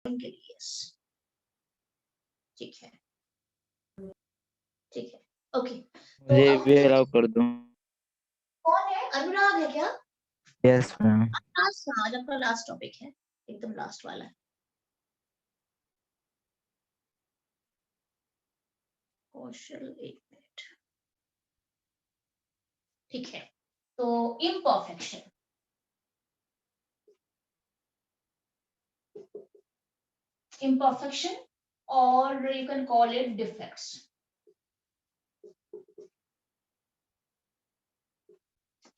के लिए। ठीक है, ठीक है, ओके। तो मुझे अब भी अलाउ कर दो। कौन है? अनुराग है क्या? Yes ma'am. आज आपका लास्ट टॉपिक है, एकदम लास्ट वाला है। कौशल, एक मिनट। ठीक है, तो imperfection, imperfection or you can call it defects.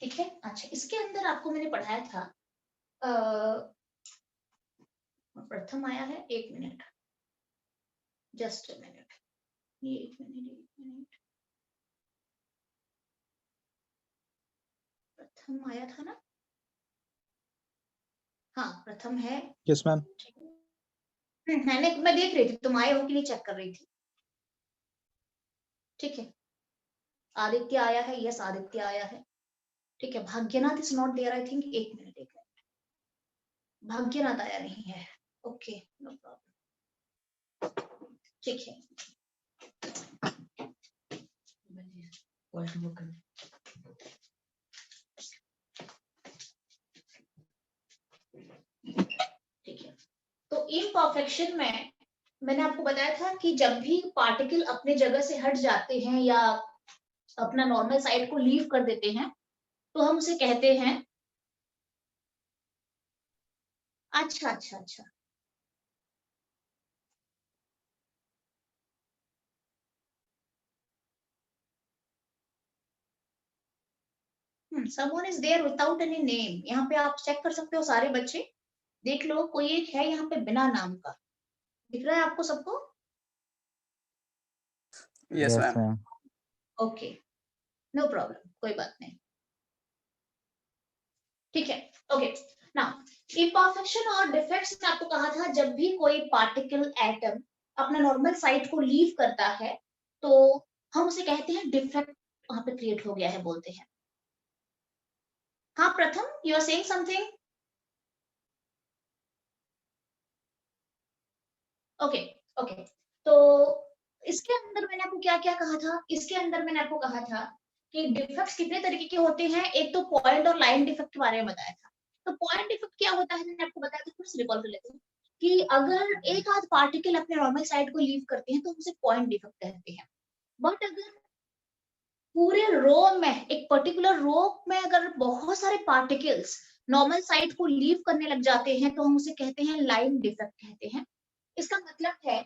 ठीक है, अच्छा, इसके अंदर आपको मैंने पढ़ाया था, प्रथम आया है, एक मिनट, जस्ट अ मिनट, ये एक मिनट, प्रथम आया था ना? हाँ, प्रथम है। Yes ma'am. मैं देख रही थी तुम आए हो कि नहीं, चेक कर रही थी। ठीक है, आदित्य आया है, यस आदित्य आया है। ठीक है, Bhagyanath is not there I think, एक मिनट, भाग्यनाथ आया नहीं है, ओके नो प्रॉब्लम। ठीक है, ठीक है, तो इम्परफेक्शन में मैंने आपको बताया था कि जब भी पार्टिकल अपने जगह से हट जाते हैं या अपना नॉर्मल साइड को लीव कर देते हैं तो हम उसे कहते हैं, अच्छा अच्छा अच्छा, someone is there without any name। यहाँ पे आप चेक कर सकते हो, सारे बच्चे देख लो, कोई एक है यहाँ पे बिना नाम का, दिख रहा है आपको सबको? Yes ma'am. Okay, no problem, कोई बात नहीं। ठीक है, ओके। नाउ इम्परफेक्शन और डिफेक्ट्स में आपको कहा था, जब भी कोई पार्टिकल एटम अपना नॉर्मल साइड को लीव करता है तो हम उसे कहते हैं डिफेक्ट, वहां पे क्रिएट हो गया है बोलते हैं। हाँ Pratham, you are saying something? Okay, okay, तो इसके अंदर मैंने आपको क्या क्या कहा था? इसके अंदर मैंने आपको कहा था कि डिफेक्ट्स कितने तरीके के होते हैं। एक तो पॉइंट और लाइन डिफेक्ट के बारे में बताया था। तो पॉइंट डिफेक्ट क्या होता है, मैंने आपको बताया था, फिर से रिकॉल कर लेते हैं कि अगर एक आध पार्टिकल अपने नॉर्मल साइड को लीव करते हैं तो उसे पॉइंट डिफेक्ट कहते हैं। बट अगर पूरे रो में, एक पर्टिकुलर रो में अगर बहुत सारे पार्टिकल्स नॉर्मल साइड को लीव करने लग जाते हैं तो हम उसे कहते हैं लाइन डिफेक्ट कहते हैं। इसका मतलब है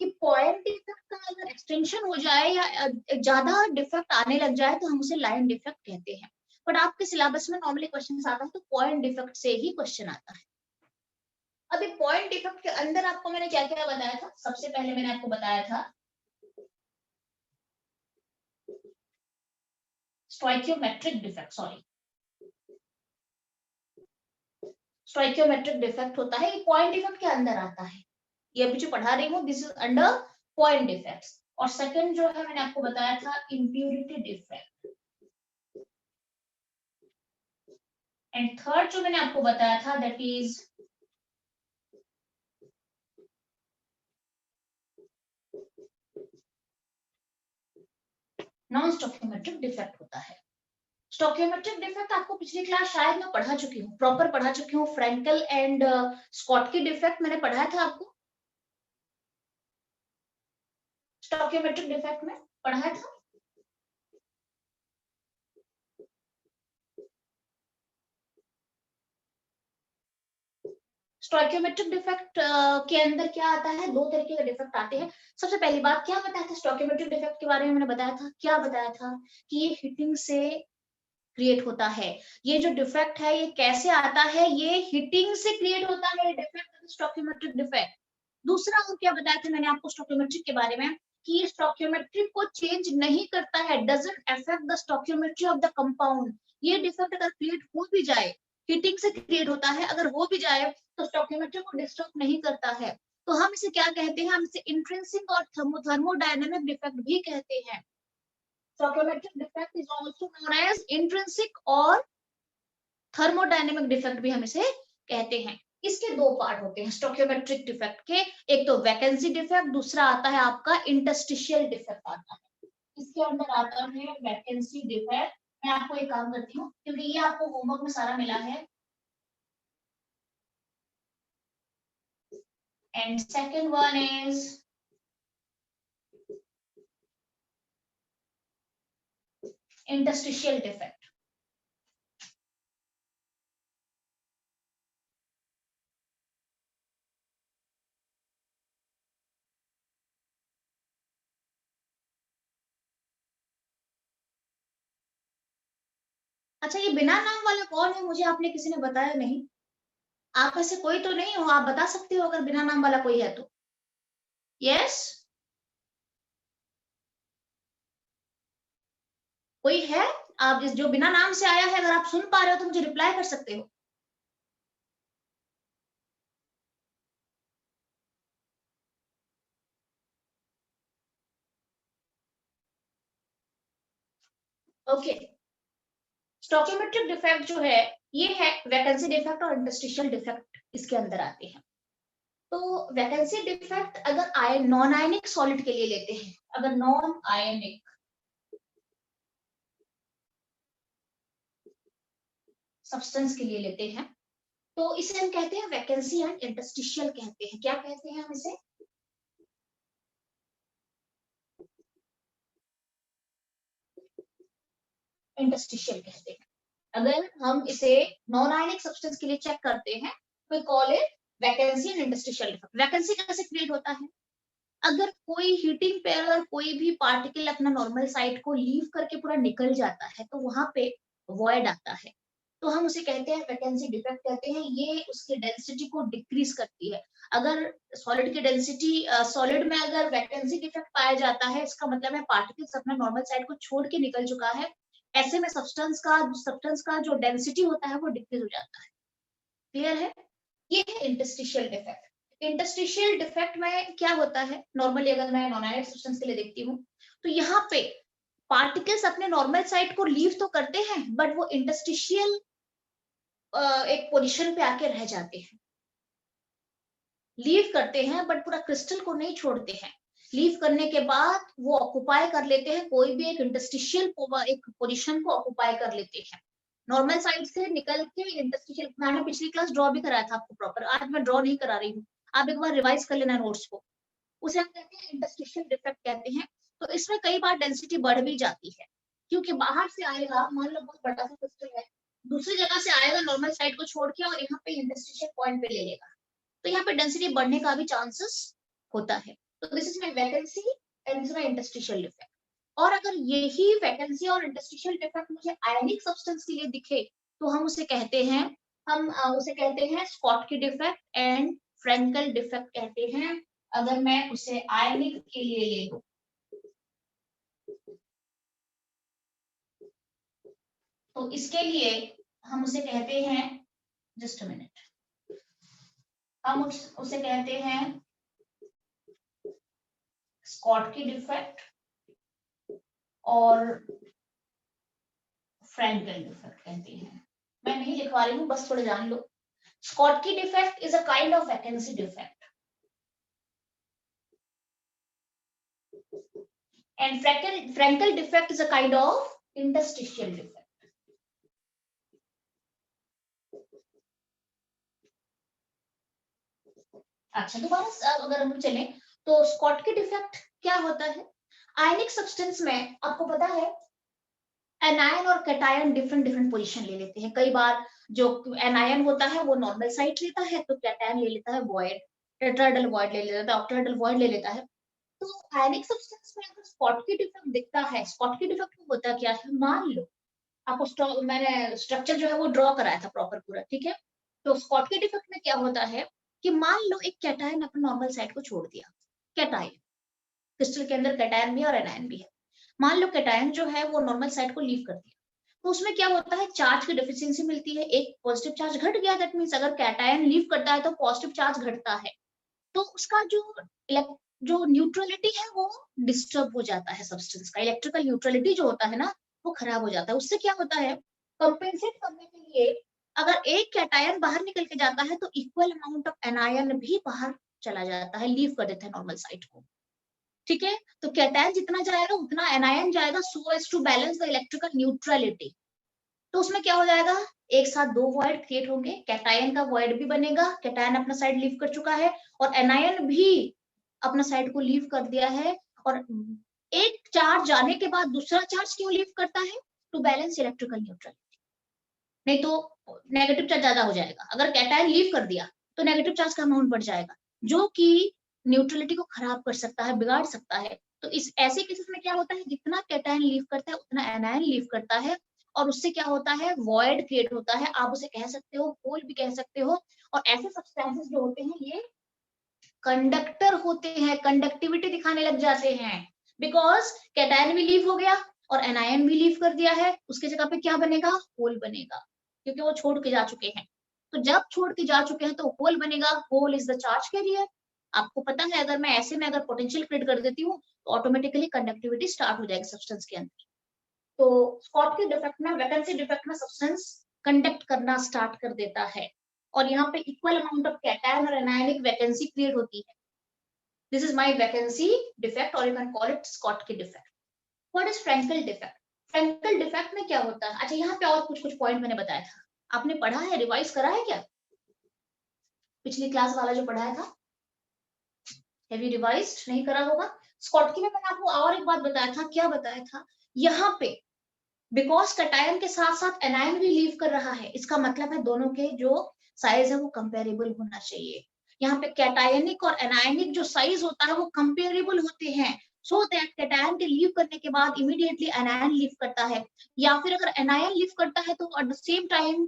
कि पॉइंट डिफेक्ट का अगर एक्सटेंशन हो जाए या ज्यादा डिफेक्ट आने लग जाए तो हम उसे लाइन डिफेक्ट कहते हैं। बट आपके सिलेबस में नॉर्मली क्वेश्चन आता है तो पॉइंट डिफेक्ट से ही क्वेश्चन आता है। अभी पॉइंट डिफेक्ट के अंदर आपको मैंने क्या क्या बताया था? सबसे पहले मैंने आपको बताया था स्टोइकियोमेट्रिक डिफेक्ट, स्टोइकियोमेट्रिक डिफेक्ट होता है, ये पॉइंट डिफेक्ट के अंदर आता है। ये अभी जो पढ़ा रही हूँ this is under point defects. और सेकंड जो है मैंने आपको बताया था इम्प्यूरिटी डिफेक्ट। एंड थर्ड जो मैंने आपको बताया था that is non stoichiometric defect होता है। स्टोइकियोमेट्रिक डिफेक्ट आपको पिछली क्लास शायद मैं पढ़ा चुकी हूँ, प्रॉपर पढ़ा चुकी हूँ। फ्रैंकल एंड स्कॉटकी डिफेक्ट मैंने पढ़ाया था आपको, स्टोइकियोमेट्रिक डिफेक्ट में पढ़ाया था। स्टोइकियोमेट्रिक डिफेक्ट के अंदर क्या आता है? दो तरीके के डिफेक्ट आते हैं। सबसे पहली बात क्या बताया था स्टोइकियोमेट्रिक डिफेक्ट के बारे में? मैंने बताया था, क्या बताया था कि ये हीटिंग से क्रिएट होता है। ये जो डिफेक्ट है ये कैसे आता है? ये हीटिंग से क्रिएट होता है डिफेक्ट, स्टोइकियोमेट्रिक डिफेक्ट। दूसरा और क्या बताया था मैंने आपको स्टोइकियोमेट्रिक के बारे में कि ये स्टोइकियोमेट्रिक को चेंज नहीं करता है, doesn't affect the stoichiometry of the compound. ये डिफेक्ट अगर क्रिएट हो भी जाए, हीटिंग से क्रिएट होता है, अगर हो भी जाए तो स्टोइकियोमेट्री को डिस्टर्ब नहीं करता है। तो हम इसे क्या कहते हैं? हम इसे इंट्रिंसिक और थर्मोडायनामिक डिफेक्ट भी कहते हैं। Stoichiometric defect is also known as intrinsic और थर्मोडायनेमिक डिफेक्ट भी हम इसे कहते हैं। इसके दो पार्ट होते हैं स्टोकियोमेट्रिक डिफेक्ट के, एक तो वैकेंसी डिफेक्ट, दूसरा आता है आपका इंटरस्टिशियल डिफेक्ट आता है। इसके अंदर आता है वैकेंसी डिफेक्ट। मैं आपको एक काम करती हूँ क्योंकि ये आपको होमवर्क में सारा मिला है। And second one is interstitial defect. अच्छा, ये बिना नाम वाला कौन है? मुझे आपने किसी ने बताया नहीं। आप में से कोई तो नहीं हो, आप बता सकते हो अगर बिना नाम वाला कोई है तो। यस, कोई है? आप जिस जो बिना नाम से आया है, अगर आप सुन पा रहे हो तो मुझे रिप्लाई कर सकते हो। ओके, स्टोकियोमेट्रिक डिफेक्ट जो है ये है वैकेंसी डिफेक्ट और इंटरस्टिशियल डिफेक्ट इसके अंदर आते हैं। तो वैकेंसी डिफेक्ट अगर नॉन आयनिक सॉलिड के लिए लेते हैं, अगर नॉन आयनिक सब्सटेंस के लिए लेते हैं तो इसे हम कहते हैं वैकेंसी एंड इंटरस्टिशियल कहते हैं। क्या कहते हैं हम इसे? इंटरस्टिशियल कहते हैं। अगर हम इसे नॉन आयनिक सब्सटेंस के लिए चेक करते हैं तो call it vacancy and interstitial defect. Vacancy कैसे क्रिएट होता है? अगर कोई हीटिंग पे अगर कोई भी पार्टिकल अपना नॉर्मल साइड को लीव करके पूरा निकल जाता है तो वहां पे वॉइड आता है, तो हम उसे कहते हैं वैकेंसी डिफेक्ट कहते हैं। ये उसकी डेंसिटी को डिक्रीज करती है। अगर सॉलिड की डेंसिटी सॉलिड में अगर वैकेंसी डिफेक्ट पाया जाता है, इसका मतलब है पार्टिकल्स अपना नॉर्मल साइड को छोड़ के निकल चुका है। ऐसे में सब्सटेंस का जो डेंसिटी होता है वो डिक्रीज हो जाता है। क्लियर है? ये है इंटरस्टिशियल डिफेक्ट। इंटरस्टिशियल डिफेक्ट में क्या होता है, नॉर्मली अगर मैं नॉन आयनिक सब्सटेंस के लिए देखती हूँ तो यहाँ पे पार्टिकल्स अपने नॉर्मल साइड को लीव तो करते हैं बट वो इंटरस्टिशियल एक पोजीशन पे आके रह जाते हैं। लीव करते हैं बट पूरा क्रिस्टल को नहीं छोड़ते हैं। लीव करने के बाद वो ऑक्युपाई कर लेते हैं, कोई भी एक इंटरस्टिशियल एक पोजीशन को ऑक्युपाई कर लेते हैं। नॉर्मल साइड से निकल के इंटरस्टिशियल, मैंने पिछली क्लास ड्रॉ भी कराया था आपको प्रॉपर, आज मैं ड्रॉ नहीं करा रही हूँ, आप एक बार रिवाइज कर लेना नोट्स को। उसे हम कहते हैं इंटरस्टिशियल डिफेक्ट कहते हैं। तो इसमें कई बार डेंसिटी बढ़ भी जाती है क्योंकि बाहर से आएगा, मान लो बहुत बड़ा सा क्रिस्टल है, दूसरी जगह से आएगा नॉर्मल साइड को छोड़ के और यहाँ पे इंटरस्टिशियल पॉइंट पे ले लेगा, तो यहाँ पे डेंसिटी बढ़ने का भी चांसेस होता है। तो this is my vacancy and this is my interstitial defect. और अगर यही वैकेंसी और इंटरस्टिशियल डिफेक्ट मुझे आयनिक सब्सटेंस के लिए दिखे तो हम उसे कहते हैं, Schottky defect and Frenkel defect कहते हैं। अगर मैं उसे आयनिक के लिए ले लूं तो इसके लिए हम उसे कहते हैं, जस्ट अ मिनट, हम उसे कहते हैं स्कॉटकी डिफेक्ट और फ्रेंकल डिफेक्ट कहते हैं। मैं नहीं लिखवा रही हूँ, बस थोड़ा जान लो। Schottky defect is a kind of vacancy defect and Frankel defect is a kind of interstitial defect. अच्छा, दोबारा अगर हम चले तो स्कॉटकी डिफेक्ट क्या होता है? आयनिक सब्सटेंस में आपको पता है एनायन और कैटायन डिफरेंट पोजीशन ले लेते हैं। कई बार जो एनायन होता है वो नॉर्मल साइड लेता है तो कैटायन ले लेता है वॉइड, टेट्राहेड्रल वॉइड ले लेता है, ऑक्टाहेड्रल वॉइड ले लेता है। तो आयनिक सब्सटेंस में अगर स्कॉटकी डिफेक्ट दिखता है, स्कॉटकी डिफेक्ट में होता क्या है, मान लो आपको मैंने स्ट्रक्चर जो है वो ड्रॉ कराया था प्रॉपर पूरा, ठीक है? तो स्कॉटकी डिफेक्ट में क्या होता है कि मान लो एक कैटायन अपने नॉर्मल साइड को छोड़ दिया। कैटायन, क्रिस्टल के अंदर कैटायन भी है और एनायन भी है। मान लो कैटायन जो है वो नॉर्मल साइड को लीव कर दिया, तो उसमें क्या होता है, चार्ज की डेफिशिएंसी मिलती है, एक पॉजिटिव चार्ज घट गया। दैट मींस अगर कैटायन लीव करता है तो पॉजिटिव चार्ज घटता है, तो उसका जो न्यूट्रलिटी है वो डिस्टर्ब हो जाता है। सब्सटेंस का इलेक्ट्रिकल न्यूट्रलिटी जो होता है ना वो खराब हो जाता है। उससे क्या होता है, कंपेंसेट करने के लिए अगर एक कैटायन बाहर निकल के जाता है तो इक्वल अमाउंट ऑफ एनायन भी बाहर चला जाता है, लीव कर देते हैं नॉर्मल साइड को। ठीक है, तो कैटायन जितना जाएगा उतना एनायन जाएगा, so as to balance the electrical neutrality. तो उसमें क्या हो जाएगा, एक साथ दो वॉइड क्रिएट होंगे, कैटायन का वॉइड भी बनेगा, कैटायन अपना साइड लीव कर चुका है और एनायन भी अपना साइड को लीव कर दिया है। और एक चार्ज जाने के बाद दूसरा चार्ज क्यों लीव करता है, टू बैलेंस इलेक्ट्रिकल न्यूट्रलिटी। नहीं तो नेगेटिव चार्ज ज्यादा हो जाएगा, अगर कैटायन लीव कर दिया तो नेगेटिव चार्ज का अमाउंट बढ़ जाएगा, जो कि न्यूट्रलिटी को खराब कर सकता है, बिगाड़ सकता है। तो इस ऐसे केसेस में क्या होता है, जितना कैटायन लीव करता है उतना एनायन लीव करता है, और उससे क्या होता है, वॉइड क्रिएट होता है, आप उसे कह सकते हो, होल भी कह सकते हो। और ऐसे सब्सटेंसेस जो होते हैं ये कंडक्टर होते हैं, कंडक्टिविटी दिखाने लग जाते हैं, बिकॉज कैटायन भी लीव हो गया और एनायन भी लीव कर दिया है, उसके जगह पे क्या बनेगा, होल बनेगा, क्योंकि वो छोड़ के जा चुके हैं। तो जब छोड़ के जा चुके हैं तो होल बनेगा, hole is the charge carrier. आपको पता है अगर मैं ऐसे में अगर पोटेंशियल क्रिएट कर देती हूँ तो ऑटोमेटिकली कंडक्टिविटी स्टार्ट हो जाएगी सब्सटेंस के अंदर। तो स्कॉटकी डिफेक्ट में, वैकेंसी डिफेक्ट में सब्सटेंस कंडक्ट करना स्टार्ट कर देता है और यहाँ पे इक्वल अमाउंट ऑफ कैटायन और एनायनिक वैकेंसी क्रिएट होती है। This is my vacancy defect or you can call it Schottky defect. What is Frankel defect? Frankel defect में क्या होता है? अच्छा, यहाँ पे और कुछ कुछ पॉइंट मैंने बताया था, आपने पढ़ा है, रिवाइज करा है क्या पिछली क्लास वाला जो पढ़ाया था? Have you revised? नहीं करा होगा। स्कॉटकी में मैंने आपको और एक बात बताया था, क्या बताया था, यहाँ पे बिकॉज कैटायन के साथ साथ एनायन भी लीव कर रहा है, इसका मतलब है दोनों के जो साइज है वो कंपेरेबल होना चाहिए। यहाँ पे कैटायनिक और एनायनिक जो साइज होता है वो कंपेरेबल होते हैं, सो दैट कैटायन के लीव करने के बाद इमीडिएटली एनायन लीव करता है, या फिर अगर एनायन लीव करता है तो at the same time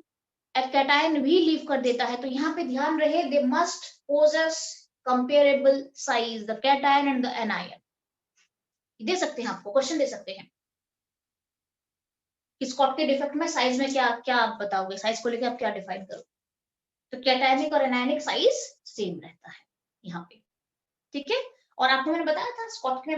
cation भी लीव कर देता है। तो यहाँ पे ध्यान रहे, they must possess comparable size, the cation and the anion. दे सकते हैं, आपको क्वेश्चन दे सकते हैं कि स्कॉटकी डिफेक्ट में साइज में क्या क्या आप बताओगे, साइज को लेकर आप क्या डिफाइन करोगे? तो कैटायनिक और एनायनिक साइज सेम रहता है यहाँ पे, ठीक है। और आपको मैंने बताया था स्कॉटकी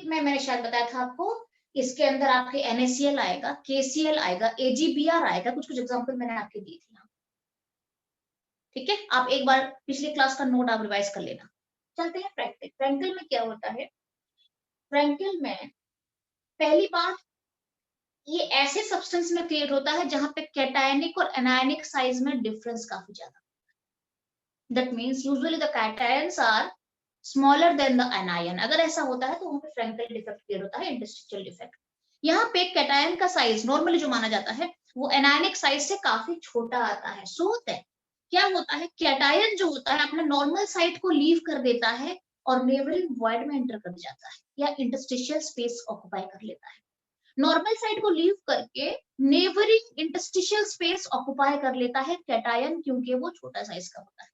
में मैंने शायद बताया था आपको, इसके अंदर आपके NaCl आएगा, KCl आएगा, AgBr आएगा, कुछ कुछ एग्जांपल मैंने आपके दिए थे, ठीक है। आप एक बार पिछली क्लास का नोट आप रिवाइज कर लेना। चलते हैं फ्रैंकल। फ्रैंकल में क्या होता है, फ्रैंकल में पहली बात, ये ऐसे सब्सटेंस में क्रिएट होता है जहां पे कैटायनिक और एनायनिक साइज में डिफरेंस काफी ज्यादा। That means usually the cations are smaller than the anion. अगर ऐसा होता है तो वहां पे फ्रैंकल डिफेक्ट क्रिएट होता है, इंटरस्टिशियल डिफेक्ट। यहाँ पे कैटायन का साइज नॉर्मली जो माना जाता है वो एनायनिक साइज से काफी छोटा आता है। सो दैट क्या होता है, कैटायन जो होता है अपने नॉर्मल साइड को लीव कर देता है और नेबरिंग वॉइड में एंटर कर जाता है या इंटरस्टिशियल स्पेस ऑक्युपाई कर लेता है। नॉर्मल साइड को लीव करके नेबरिंग इंटरस्टिशियल स्पेस ऑक्युपाई कर लेता है कैटायन, क्योंकि वो छोटा साइज का होता है।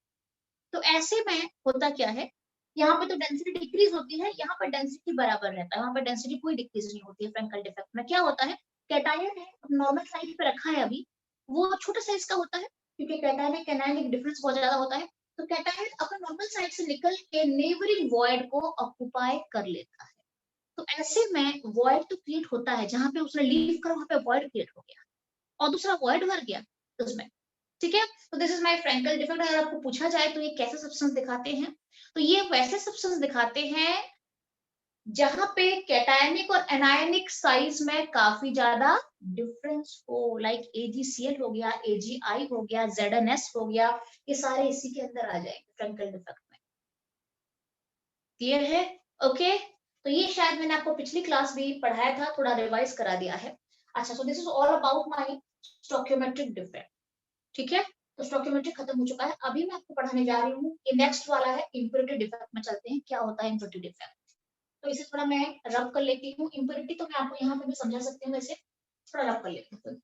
तो ऐसे में होता क्या है, यहाँ पे तो डेंसिटी डिक्रीज होती है, यहाँ पर डेंसिटी बराबर रहता है, वहां पर डेंसिटी कोई डिक्रीज नहीं होती है। फ्रैंकल डिफेक्ट में क्या होता है, कैटायन है नॉर्मल साइड पे रखा है अभी, वो छोटा साइज का होता है क्योंकि कैटायनिक एनायनिक डिफरेंस बहुत ज्यादा होता है। तो कैटायन अपने नॉर्मल साइड से निकल के नेबरिंग वॉइड को ऑक्युपाई कर लेता है। तो ऐसे में वॉइड तो क्रिएट होता है, जहां पे उसने लीव कर वहां पे वॉइड क्रिएट हो गया और दूसरा वॉइड भर गया उसमें, ठीक है। तो this is my Frenkel defect. अगर आपको पूछा जाए तो ये कैसे सब्सटेंस दिखाते हैं, तो ये वैसे सब्सटेंस दिखाते हैं जहां पे कैटायनिक और एनायनिक साइज में काफी ज्यादा डिफरेंस हो, लाइक AgCl हो गया, AgI हो गया, ZnS हो गया, ये सारे इसी के अंदर आ जाएंगे फ्रैंकल डिफेक्ट में। क्लियर है? ओके। तो ये शायद मैंने आपको पिछली क्लास भी पढ़ाया था, थोड़ा रिवाइज करा दिया है। अच्छा, so this is all about my stoichiometric defect, ठीक है। तो स्टोइकियोमेट्री खत्म हो चुका है, अभी मैं आपको पढ़ाने जा रही हूँ ये नेक्स्ट वाला है इम्प्योरिटी डिफेक्ट में। चलते हैं क्या होता है इम्प्योरिटी डिफेक्ट। तो इसे थोड़ा मैं रब कर लेती हूँ। इम्प्योरिटी तो मैं आपको यहाँ पे भी समझा सकती हूँ, इसे थोड़ा रब कर लेती हूँ।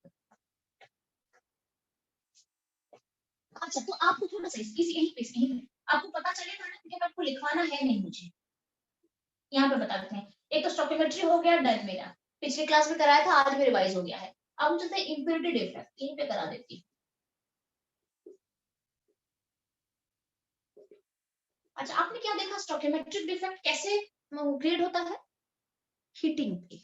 अच्छा, तो आपको थोड़ा सा यही आपको पता चलेगा ना, क्योंकि आपको लिखवाना है नहीं मुझे, यहाँ पे बता देते हैं। एक तो स्टोइकियोमेट्री हो गया डन मेरा, पिछली क्लास में कराया था, आज भी रिवाइज हो गया है। अब चलते हैं इम्प्योरिटी डिफेक्ट, यहीं पे करा देती हूँ। अच्छा, आपने क्या देखा, स्टोइकियोमेट्रिक डिफेक्ट कैसे क्रिएट होता है, हीटिंग पे।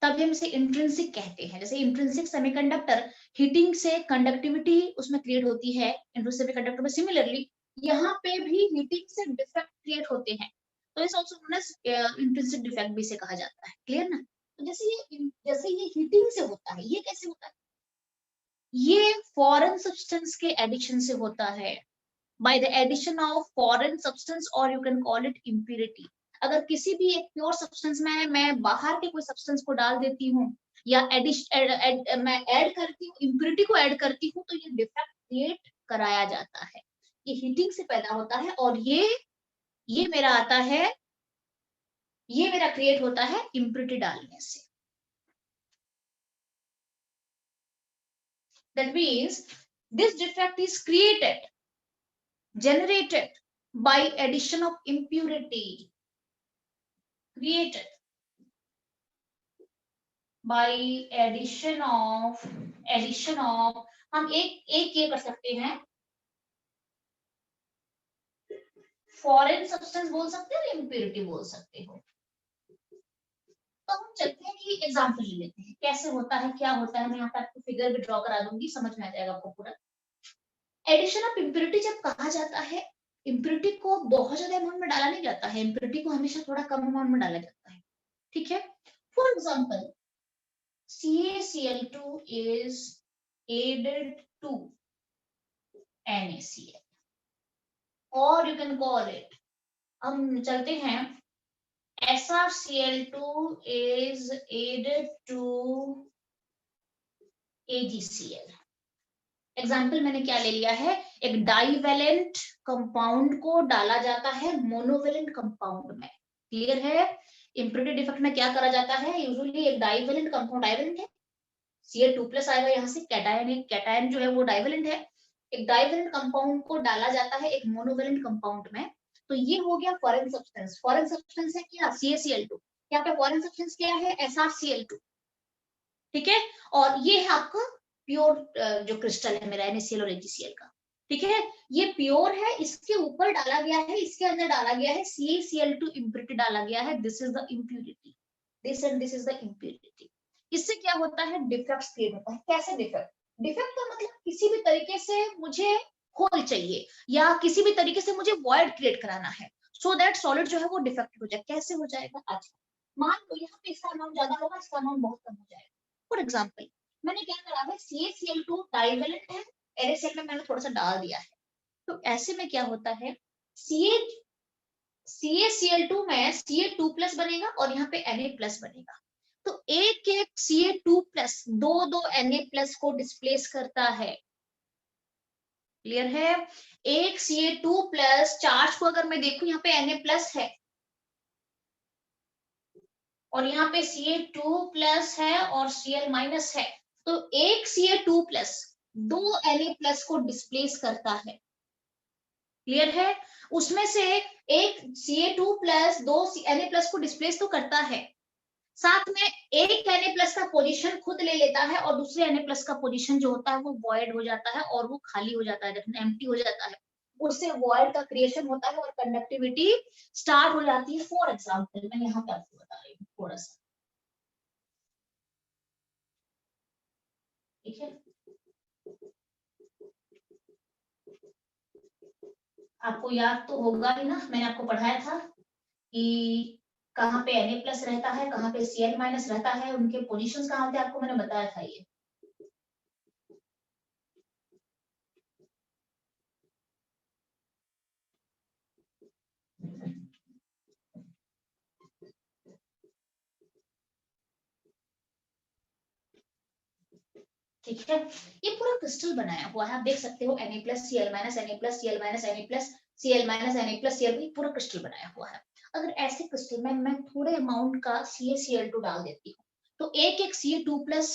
तभी हम इसे इंट्रिंसिक कहते हैं। जैसे इंट्रिंसिक सेमीकंडक्टर हीटिंग से कंडक्टिविटी उसमें क्रिएट होती है इंट्रिंसिक सेमीकंडक्टर में। सिमिलरली यहाँ पे भी हीटिंग से डिफेक्ट क्रिएट होते हैं, तो is also known as intrinsic defect भी इसे कहा जाता है। क्लियर ना? तो जैसे ये हीटिंग से होता है, ये कैसे होता है? ये फॉरेन सब्सटेंस के एडिशन से होता है, by the addition of foreign substance or you can call it impurity। अगर किसी भी एक प्योर सब्सटेंस में मैं बाहर के कोई सब्सटेंस को डाल देती हूँ या मैं ऐड करती हूँ, इम्प्योरिटी को ऐड करती हूँ, तो ये डिफेक्ट क्रिएट कराया जाता है। ये हीटिंग से पैदा होता है और ये मेरा आता है, ये मेरा क्रिएट होता है इम्प्योरिटी डालने से। That means this defect is generated by addition of impurity, created by addition of हम एक ये कर सकते हैं, फॉरेन सब्सटेंस बोल सकते हो, इम्प्योरिटी बोल सकते हो। तो हम चलते हैं कि एग्जांपल ले लेते हैं कैसे होता है, क्या होता है। मैं यहाँ पे आपको फिगर भी ड्रॉ करा दूंगी, समझ में आ जाएगा आपको पूरा। एडिशन ऑफ इम्प्योरिटी जब कहा जाता है, इम्प्योरिटी को बहुत ज्यादा अमाउंट में डाला नहीं जाता है, इम्प्योरिटी को हमेशा थोड़ा कम अमाउंट में डाला जाता है। ठीक है, for example CaCl2 is added to NaCl, or you can call it, हम चलते हैं, SrCl2 is added to AgCl। Example मैंने क्या ले लिया है, एक डाइवेलेंट कंपाउंड को डाला जाता है मोनोवेलेंट कंपाउंड में। क्लियर है? इम्प्योरिटी डिफेक्ट में क्या करा जाता है, यूजुअली एक डाइवेलेंट कंपाउंड, डाइवेलेंट है, Cl2+ आएगा यहाँ से, कैटायन जो है वो डाइवेलेंट है, एक डाइवेलेंट कंपाउंड को डाला जाता है एक मोनोवेलेंट कंपाउंड में। तो ये हो गया फॉरेन सब्सटेंस। फॉरेन सब्सटेंस है क्या, CaCl2, यहाँ पे फॉरेन सब्सटेंस क्या है, SrCl2। ठीक है, और ये है आपका प्योर जो क्रिस्टल है मेरा NaCl और AgCl का। ठीक है, ये प्योर है, इसके ऊपर डाला गया है, इसके अंदर डाला गया है CaCl2 इम्प्योरिटी डाला गया है। This is the impurity, this and this is the impurity. इससे क्या होता है, डिफेक्ट क्रिएट होता है। कैसे डिफेक्ट? डिफेक्ट का मतलब किसी भी तरीके से मुझे होल चाहिए या किसी भी तरीके से मुझे वॉइड क्रिएट कराना है, सो दैट सॉलिड जो है वो डिफेक्ट हो जाए। कैसे हो जाएगा? अच्छा, मान लो यहाँ पे इसका अमाउंट ज्यादा होगा, इसका अमाउंट बहुत कम हो जाएगा। फॉर एग्जाम्पल मैंने क्या करा है, CaCl2 डाइवेलेंट है, NaCl में मैंने थोड़ा सा डाल दिया है, तो ऐसे में क्या होता है, CaCl2 में Ca2+ बनेगा और यहाँ पे Na+ बनेगा। तो एक Ca2+ दो Na+ को डिस्प्लेस करता है। क्लियर है? एक Ca2+ चार्ज को अगर मैं देखूं, यहाँ पे Na+ है और यहाँ पे Ca2+ है और Cl- है, तो एक Ca2+ दो Na+ को डिस्प्लेस करता है। क्लियर है? उसमें से एक Ca2+ दो Na+ को डिस्प्लेस तो करता है, साथ में एक Na+ का पोजीशन खुद ले लेता है और दूसरे Na+ का पोजीशन जो होता है वो वॉइड हो जाता है और वो खाली हो जाता है, एम्प्टी हो जाता है, उससे वॉइड का क्रिएशन होता है और कंडक्टिविटी स्टार्ट हो जाती है। फॉर एग्जाम्पल मैं यहाँ पे आपको बता रही हूँ थोड़ा सा, ठीक है, आपको याद तो होगा ही ना, मैंने आपको पढ़ाया था कि कहाँ पे Na+ रहता है, कहाँ पे Cl- रहता है, उनके पोजीशंस कहाँ थे, आपको मैंने बताया था ये। ठीक है, ये पूरा क्रिस्टल बनाया हुआ है, आप देख सकते हो Na+, Cl-, Na+, Cl-, Na+, Cl-, Na+, Cl, पूरा क्रिस्टल बनाया हुआ है। अगर ऐसे क्रिस्टल में मैं थोड़े अमाउंट का CaCl2 डाल देती हूँ, तो एक Ca2+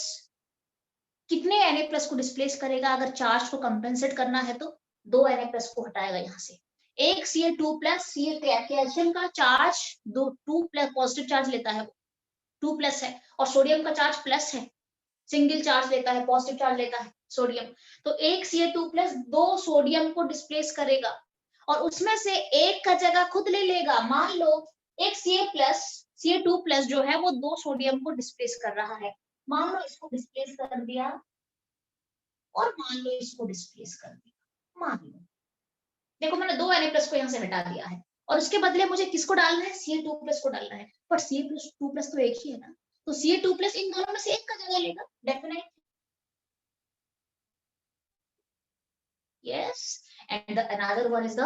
कितने Na+ को डिस्प्लेस करेगा? अगर चार्ज को कंपेंसेट करना है तो दो Na+ को हटाएगा यहाँ से। एक Ca2+, कैल्शियम का चार्ज 2+ पॉजिटिव चार्ज लेता है, 2+ है, और सोडियम का चार्ज प्लस है, सिंगल चार्ज लेता है, पॉजिटिव चार्ज लेता है सोडियम। तो एक Ca2+ दो सोडियम को डिस्प्लेस करेगा और उसमें से एक का जगह खुद ले लेगा। मान लो एक Ca2+ जो है वो 2 सोडियम को डिस्प्लेस कर रहा है। मान लो इसको डिस्प्लेस कर दिया और मान लो इसको डिस्प्लेस कर दिया, मान लो देखो मैंने 2 Na+ को यहाँ से हटा दिया है और उसके बदले मुझे किसको डालना है, Ca2+ को डालना है, पर Ca2+ तो एक ही है ना, तो Ca2+ इन दोनों में से एक का जगह लेगा definite. Yes, and the another one is the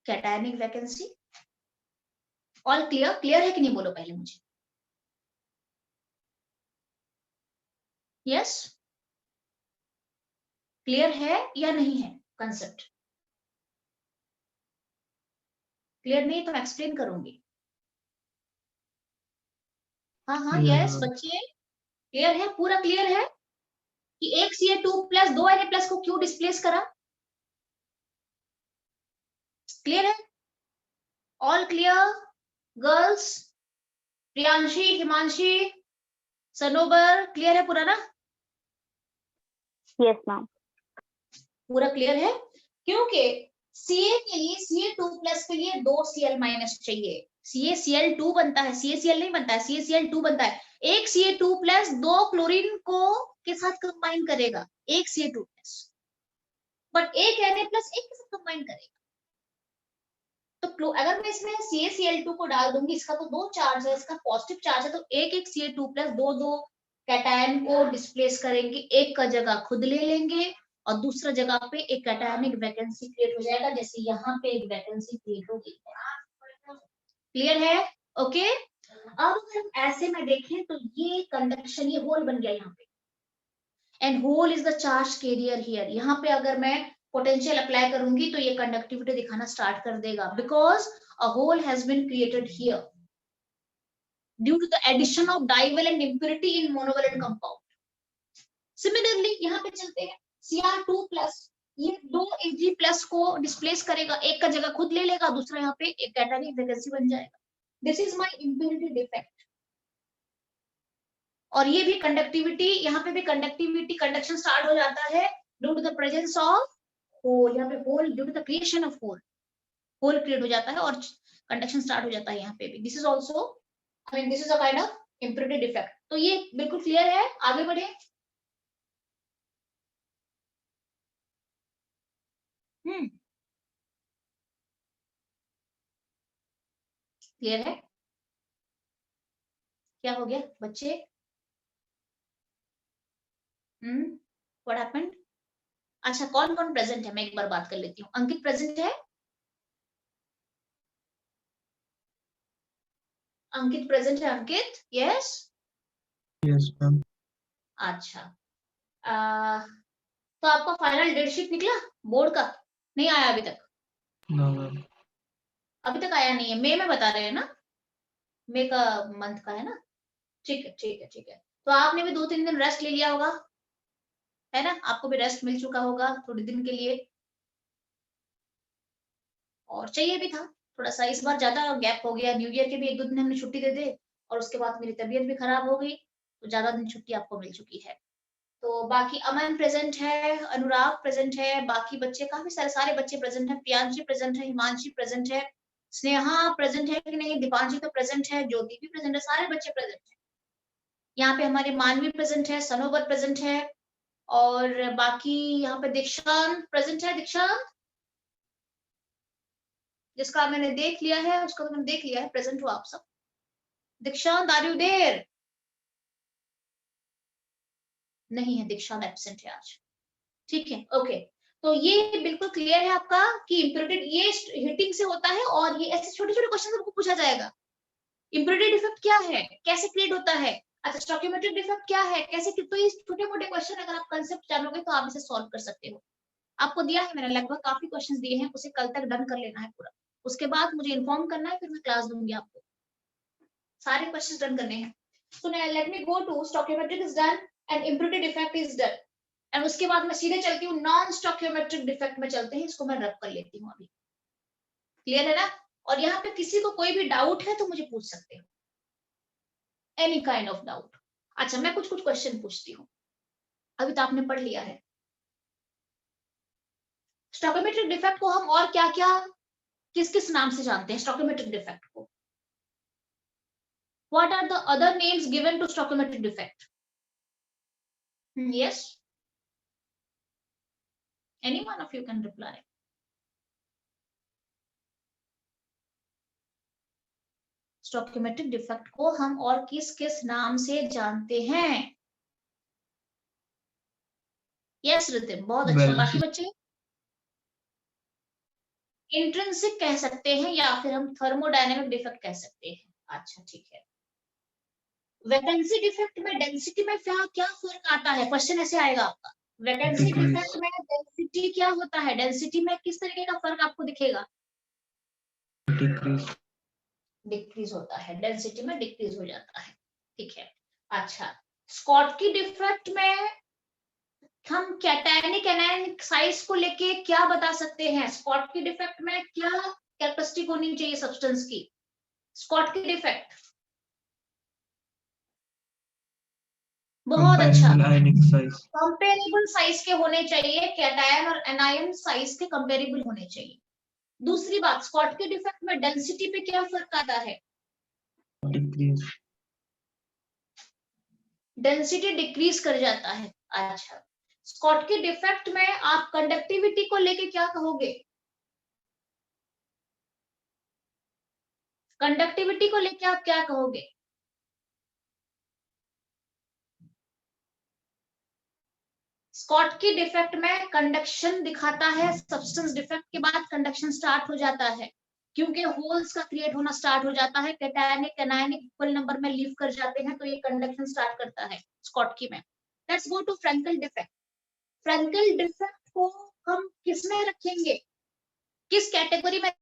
cationic vacancy. All clear? Clear है कि नहीं बोलो पहले मुझे। Yes, clear है या नहीं है कंसेप्ट? क्लियर नहीं तो मैं एक्सप्लेन करूंगी। हाँ हाँ यस बच्चे क्लियर है, पूरा क्लियर है कि एक Ca2+ 2 Na+ को क्यों डिस्प्लेस करा? क्लियर है? All clear girls? Priyanshi, Himanshi, Sanobar, clear है पूरा ना? Yes ma'am. पूरा क्लियर है क्योंकि Ca के लिए Ca2+ के लिए 2 Cl- चाहिए। CaCl2 बनता है, CaCl नहीं बनता है, CaCl2 बनता है। एक Ca2+ 2 क्लोरीन को के साथ कंबाइन करेगा, एक Ca2+, बट एक Na+ एक के साथ कंबाइन करेगा। तो अगर मैं इसमें CaCl2 को डाल दूंगी, इसका तो 2 चार्ज है, इसका पॉजिटिव चार्ज है, तो एक Ca2+ 2 कैटायन को डिस्प्लेस करेंगे, एक का जगह खुद ले लेंगे और दूसरा जगह पे एक कैटायनिक वैकेंसी क्रिएट हो जाएगा, जैसे यहाँ पे एक वैकेंसी क्रिएट हो गई है। क्लियर है? ओके। अब अगर हम ऐसे में देखें तो ये कंडक्शन, ये होल बन गया यहाँ पे, and hole is the charge carrier here. यहाँ पे अगर मैं पोटेंशियल अप्लाई करूंगी तो ये कंडक्टिविटी दिखाना स्टार्ट कर देगा, because a hole has been created here due to the addition of divalent impurity in monovalent compound. Similarly यहाँ पे चलते हैं, Cr2+ ये 2 Ag+ को डिस्प्लेस करेगा, एक का जगह खुद ले लेगा, दूसरा यहाँ पे एक कैटायनिक वैकेंसी बन जाएगा। This is my impurity defect. और ये भी कंडक्टिविटी, यहाँ पे भी कंडक्टिविटी, कंडक्शन स्टार्ट हो जाता है due to the presence of hole. यहाँ पे hole, due to the creation of hole, hole create हो जाता है और कंडक्शन स्टार्ट हो जाता है यहाँ पे भी। This is also, I mean this is a kind of impurity defect. तो ये बिल्कुल क्लियर है, आगे बढ़े। क्लियर है? क्या हो गया बच्चे? What happened? अच्छा कौन कौन प्रेजेंट है, मैं एक बार बात कर लेती हूँ। अंकित प्रेजेंट है? अंकित प्रेजेंट है? अंकित यस? Yes ma'am. अच्छा तो आपका फाइनल डेट शीट निकला बोर्ड का? नहीं आया अभी तक? No ma'am. अभी तक आया नहीं है? मई में बता रहे हैं ना? मई का मंथ का है ना? ठीक है ठीक है ठीक है। तो आपने भी 2-3 दिन रेस्ट ले लिया होगा, है ना? आपको भी रेस्ट मिल चुका होगा थोड़े दिन के लिए, और चाहिए भी था थोड़ा सा। इस बार ज्यादा गैप हो गया, न्यू ईयर के भी 1-2 दिन हमने छुट्टी दे दे और उसके बाद मेरी तबीयत भी खराब हो गई, तो ज्यादा दिन छुट्टी आपको मिल चुकी है। तो बाकी अमन प्रेजेंट है, अनुराग प्रेजेंट है, बाकी बच्चे काफी सारे बच्चे प्रेजेंट है, प्रियांशी प्रेजेंट है, हिमांशी प्रेजेंट है, स्नेहा प्रेजेंट है कि नहीं, दीपांशी तो प्रेजेंट है, ज्योति भी प्रेजेंट है, सारे बच्चे प्रेजेंट है। यहाँ पे हमारे मानवी प्रेजेंट है, सनोवर प्रेजेंट है, और बाकी यहाँ पे दीक्षांत प्रेजेंट है। दीक्षांत जिसका मैंने देख लिया है, उसका तो मैंने देख लिया है, प्रेजेंट हो आप सब। दीक्षांत आर यू देयर? नहीं है, दीक्षांत एब्सेंट है आज। ठीक है ओके। तो ये बिल्कुल क्लियर है आपका कि इम्प्योरिटी ये हीटिंग से होता है, और ये ऐसे छोटे छोटे क्वेश्चन आपको पूछा जाएगा। इम्प्योरिटी डिफेक्ट क्या है, कैसे क्रिएट होता है, अच्छा स्टोइकियोमेट्रिक डिफेक्ट क्या है, कैसे, तो ये छोटे मोटे क्वेश्चन अगर आप कंसेप्ट जानोगे तो आप इसे सॉल्व कर सकते हो। आपको दिया है मैंने लगभग काफी क्वेश्चंस दिए हैं, उसे कल तक डन कर लेना है पूरा, उसके बाद मुझे इन्फॉर्म करना है, फिर मैं क्लास दूंगी आपको। सारे क्वेश्चंस डन करने हैं। So now let me go to stoichiometric is done and impurity defect is done, and उसके बाद मैं सीधे चलती हूँ नॉन स्टोइकियोमेट्रिक डिफेक्ट में चलते हैं, इसको मैं रब कर लेती हूँ अभी। क्लियर है ना? और यहाँ पे किसी को कोई भी डाउट है तो मुझे पूछ सकते हो, एनी काइंड ऑफ डाउट। अच्छा मैं कुछ कुछ क्वेश्चन पूछती हूँ, अभी तो आपने पढ़ लिया है। स्टोइकियोमेट्रिक डिफेक्ट को हम और क्या क्या किस किस नाम से जानते हैं? स्टोइकियोमेट्रिक डिफेक्ट को What are the other names given to stoichiometric defect? Yes, any one of you can reply. Stoichiometric defect को हम और किस किस नाम से जानते हैं? यस रितिन, बहुत अच्छा। बाकी बच्चे इंट्रिंसिक कह सकते हैं या फिर हम थर्मोडायनेमिक डिफेक्ट कह सकते हैं। अच्छा ठीक है। वैकेंसी डिफेक्ट में डेंसिटी में क्या फर्क आता है? क्वेश्चन ऐसे आएगा आपका। वैकेंसी डिफेक्ट में डेंसिटी क्या होता है? डेंसिटी में किस तरीके का फर्क आपको दिखेगा? डिक्रीज होता है, डेंसिटी में डिक्रीज हो जाता है। ठीक है। अच्छा, स्कॉटकी डिफेक्ट में हम कैटायनिक एनायनिक साइज को लेके क्या बता सकते हैं? स्कॉटकी डिफेक्ट में क्या कैरेक्टरिस्टिक होनी चाहिए सब्सटेंस की? स्कॉटकी डिफेक्ट बहुत अच्छा, कंपेरेबल साइज के होने चाहिए, कैटायन और एनायन साइज के कंपेरेबल होने चाहिए। दूसरी बात, स्कॉटकी डिफेक्ट में डेंसिटी पे क्या फर्क आता है? डेंसिटी डिक्रीज कर जाता है। अच्छा, स्कॉटकी डिफेक्ट में आप कंडक्टिविटी को लेके क्या कहोगे? कंडक्टिविटी को लेके आप क्या कहोगे? स्कॉटकी डिफेक्ट में कंडक्शन दिखाता है, सब्सटेंस डिफेक्ट के बाद कंडक्शन स्टार्ट हो जाता है क्योंकि होल्स का क्रिएट होना स्टार्ट हो जाता है, कैटायनिक एनायनिक इक्वल नंबर में लीव कर जाते हैं तो ये कंडक्शन स्टार्ट करता है स्कॉटकी में। Let's go to Frenkel defect. Frenkel defect को हम किस में रखेंगे, किस कैटेगरी में